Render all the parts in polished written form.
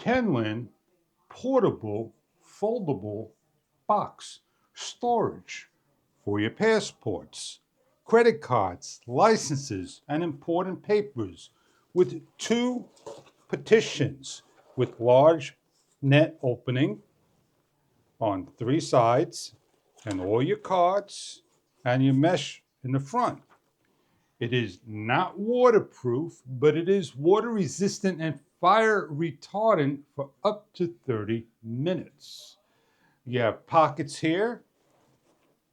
TYLIN Portable Foldable Box Storage for your passports, credit cards, licenses, and important papers with 2 partitions with large net opening on 3 sides and all your cards and your mesh in the front. It is not waterproof, but it is water resistant and fire retardant for up to 30 minutes. You have pockets here,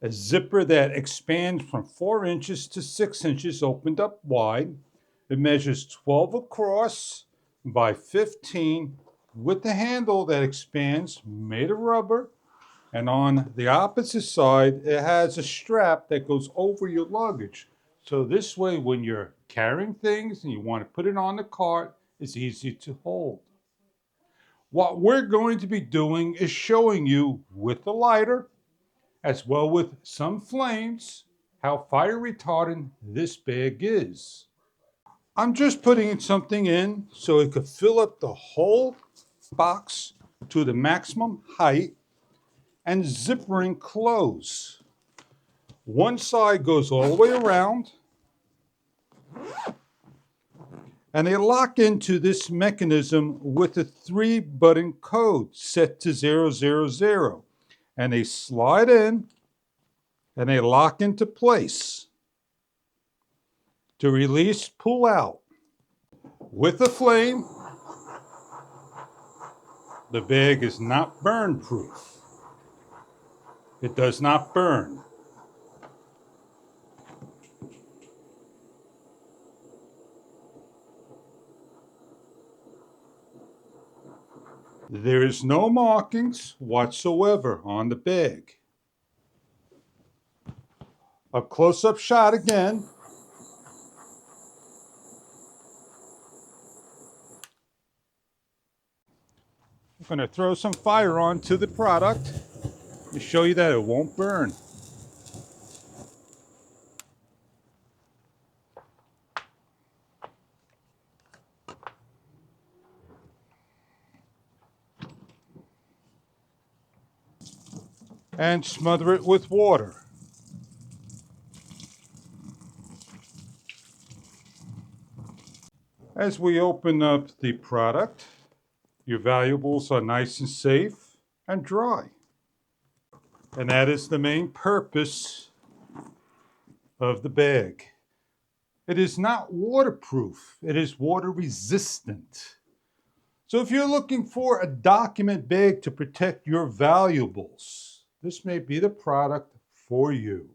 a zipper that expands from 4 inches to 6 inches opened up wide. It measures 12 across by 15 with the handle that expands, made of rubber. And on the opposite side, it has a strap that goes over your luggage. So this way, when you're carrying things and you want to put it on the cart, it's easy to hold. What we're going to be doing is showing you with the lighter, as well with some flames, how fire retardant this bag is. I'm just putting something in so it could fill up the whole box to the maximum height and zippering close. One side goes all the way around and they lock into this mechanism with a 3-button code set to 000, and they slide in and they lock into place. To release, pull out. With the flame, the bag is not burn proof. It does not burn. There is no markings whatsoever on the bag. A close-up shot again. I'm going to throw some fire onto the product to show you that it won't burn. And smother it with water. As we open up the product, your valuables are nice and safe and dry. And that is the main purpose of the bag. It is not waterproof, it is water resistant. So if you're looking for a document bag to protect your valuables, this may be the product for you.